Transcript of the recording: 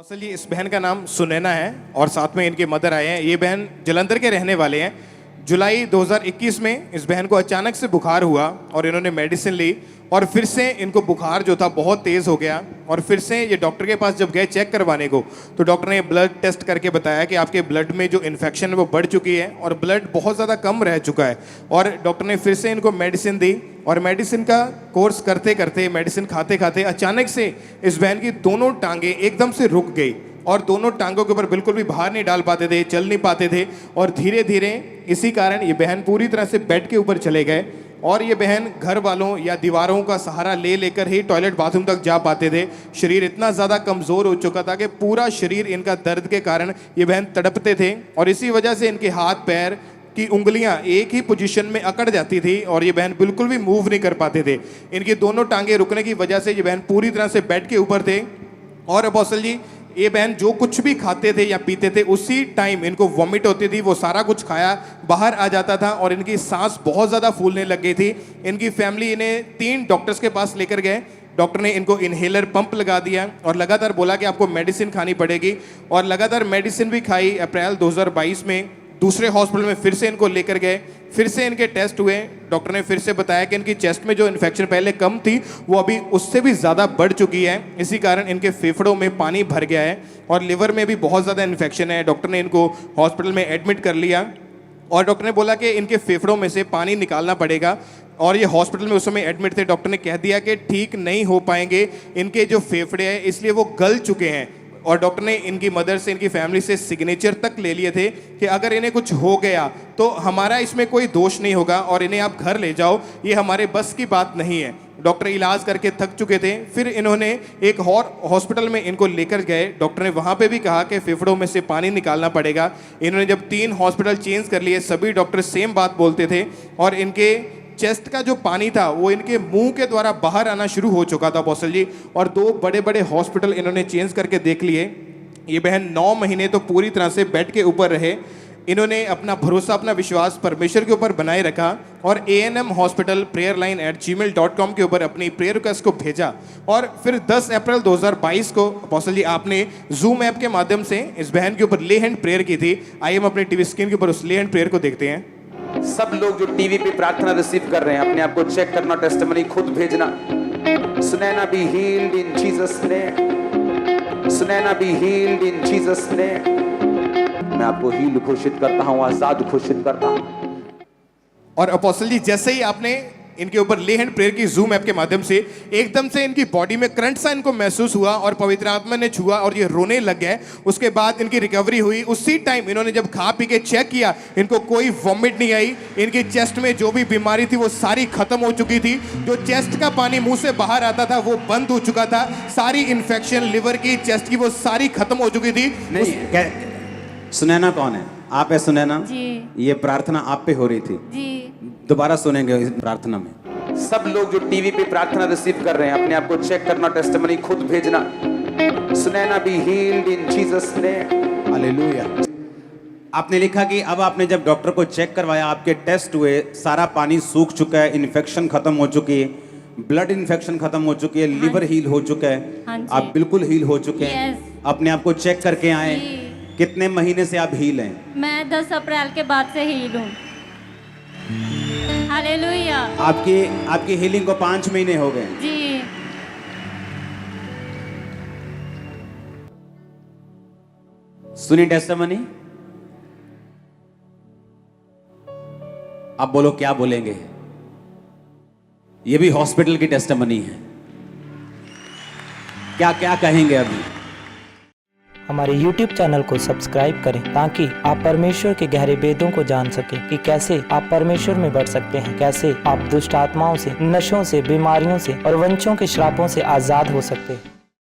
कौशल जी, इस बहन का नाम सुनैना है और साथ में इनके मदर आए हैं। ये बहन जलंधर के रहने वाले हैं। जुलाई 2021 में इस बहन को अचानक से बुखार हुआ और इन्होंने मेडिसिन ली और फिर से इनको बुखार जो था बहुत तेज़ हो गया और फिर से ये डॉक्टर के पास जब गए चेक करवाने को तो डॉक्टर ने ब्लड टेस्ट करके बताया कि आपके ब्लड में जो इन्फेक्शन है वो बढ़ चुकी है और ब्लड बहुत ज़्यादा कम रह चुका है। और डॉक्टर ने फिर से इनको मेडिसिन दी और मेडिसिन का कोर्स करते करते, मेडिसिन खाते खाते अचानक से इस बहन की दोनों टांगें एकदम से रुक गई और दोनों टांगों के ऊपर बिल्कुल भी भार नहीं डाल पाते थे, चल नहीं पाते थे। और धीरे धीरे इसी कारण ये बहन पूरी तरह से बेड के ऊपर चले गए और ये बहन घर वालों या दीवारों का सहारा ले लेकर ही टॉयलेट बाथरूम तक जा पाते थे। शरीर इतना ज़्यादा कमज़ोर हो चुका था कि पूरा शरीर इनका दर्द के कारण ये बहन तड़पते थे और इसी वजह से इनके हाथ पैर की उंगलियां एक ही पोजीशन में अकड़ जाती थी और ये बहन बिल्कुल भी मूव नहीं कर पाते थे। इनकी दोनों टांगें रुकने की वजह से ये बहन पूरी तरह से बेड के ऊपर थे। और अपोस्टल जी, ये बहन जो कुछ भी खाते थे या पीते थे उसी टाइम इनको वॉमिट होती थी, वो सारा कुछ खाया बाहर आ जाता था और इनकी सांस बहुत ज़्यादा फूलने लग गई थी। इनकी फैमिली इन्हें 3 डॉक्टर्स के पास लेकर गए। डॉक्टर ने इनको इनहेलर पंप लगा दिया और लगातार बोला कि आपको मेडिसिन खानी पड़ेगी और लगातार मेडिसिन भी खाई। अप्रैल 2022 में दूसरे हॉस्पिटल में फिर से इनको लेकर गए, फिर से इनके टेस्ट हुए। डॉक्टर ने फिर से बताया कि इनकी चेस्ट में जो इन्फेक्शन पहले कम थी वो अभी उससे भी ज़्यादा बढ़ चुकी है। इसी कारण इनके फेफड़ों में पानी भर गया है और लिवर में भी बहुत ज़्यादा इन्फेक्शन है। डॉक्टर ने इनको हॉस्पिटल में एडमिट कर लिया और डॉक्टर ने बोला कि इनके फेफड़ों में से पानी निकालना पड़ेगा और ये हॉस्पिटल में उस समय एडमिट थे। डॉक्टर ने कह दिया कि ठीक नहीं हो पाएंगे, इनके जो फेफड़े हैं इसलिए वो गल चुके हैं। और डॉक्टर ने इनकी मदर से, इनकी फैमिली से सिग्नेचर तक ले लिए थे कि अगर इन्हें कुछ हो गया तो हमारा इसमें कोई दोष नहीं होगा और इन्हें आप घर ले जाओ, ये हमारे बस की बात नहीं है। डॉक्टर इलाज करके थक चुके थे। फिर इन्होंने एक और हॉस्पिटल में इनको लेकर गए। डॉक्टर ने वहाँ पे भी कहा कि फेफड़ों में से पानी निकालना पड़ेगा। इन्होंने जब 3 हॉस्पिटल चेंज कर लिए, सभी डॉक्टर सेम बात बोलते थे और इनके चेस्ट का जो पानी था वो इनके मुंह के द्वारा बाहर आना शुरू हो चुका था अपोस्टल जी। और 2 बड़े बड़े हॉस्पिटल इन्होंने चेंज करके देख लिए। ये बहन 9 महीने तो पूरी तरह से बेड के ऊपर रहे। इन्होंने अपना भरोसा, अपना विश्वास परमेश्वर के ऊपर बनाए रखा और ANM हॉस्पिटल prayerline@gmail.com के ऊपर अपनी प्रेयर रिक्वेस्ट को भेजा। और फिर 10 अप्रैल 2022 को अपोस्टल जी आपने जूम ऐप के माध्यम से इस बहन के ऊपर ले हैंड प्रेयर की थी। आइए हम अपने टीवी स्क्रीन के ऊपर उस ले हैंड प्रेयर को देखते हैं। सब लोग जो टीवी पे प्रार्थना रिसीव कर रहे हैं, अपने आप को चेक करना, टेस्टिमनी खुद भेजना। Sunaina be healed in Jesus name, Sunaina be healed in Jesus name. मैं आपको हील घोषित करता हूं, आजाद घोषित करता हूं। और अपोस्टल जी, जैसे ही आपने इनके ऊपर ले हैंड प्रेयर की जूम ऐप के माध्यम से, एकदम से इनकी बॉडी में करंट सा इनको महसूस हुआ और पवित्र आत्मा ने छुआ और ये रोने लग गए। उसके बाद इनकी रिकवरी हुई। उसी टाइम इन्होंने जब खा पी के चेक किया, इनको कोई वॉमिट नहीं आई। इनकी चेस्ट में जो भी बीमारी थी वो सारी खत्म हो चुकी थी। जो चेस्ट का पानी मुंह से बाहर आता था वो बंद हो चुका था। सारी इन्फेक्शन लिवर की, चेस्ट की, वो सारी खत्म हो चुकी थी। सुनैना कौन है? आप है सुनैना जी। ये प्रार्थना आप पे हो रही थी जी। दोबारा सुनेंगे इस प्रार्थना में। सब लोग जो टीवी पे प्रार्थना रिसीव कर रहे हैं, अपने आप को चेक करना, टेस्टिमनी खुद भेजना। Sunaina be healed in Jesus name. Hallelujah. आपने लिखा कि अब आपने जब डॉक्टर को चेक करवाया, आपके टेस्ट हुए, सारा पानी सूख चुका है, इन्फेक्शन खत्म हो चुकी है, ब्लड इन्फेक्शन खत्म हो चुकी है, लिवर हील हो चुका है, आप बिल्कुल हील हो चुके हैं। अपने आप को चेक करके आए। कितने महीने से आप हील हैं? मैं 10 अप्रैल के बाद से हील हूँ। हालेलुया। आपकी हीलिंग को 5 महीने हो गए। जी। सुनी टेस्टिमनी? आप बोलो, क्या बोलेंगे? ये भी हॉस्पिटल की टेस्टिमनी है। क्या क्या कहेंगे अभी? हमारे YouTube चैनल को सब्सक्राइब करें ताकि आप परमेश्वर के गहरे वेदों को जान सकें कि कैसे आप परमेश्वर में बढ़ सकते हैं, कैसे आप दुष्ट आत्माओं से, नशों से, बीमारियों से और वंशों के श्रापों से आजाद हो सकते हैं।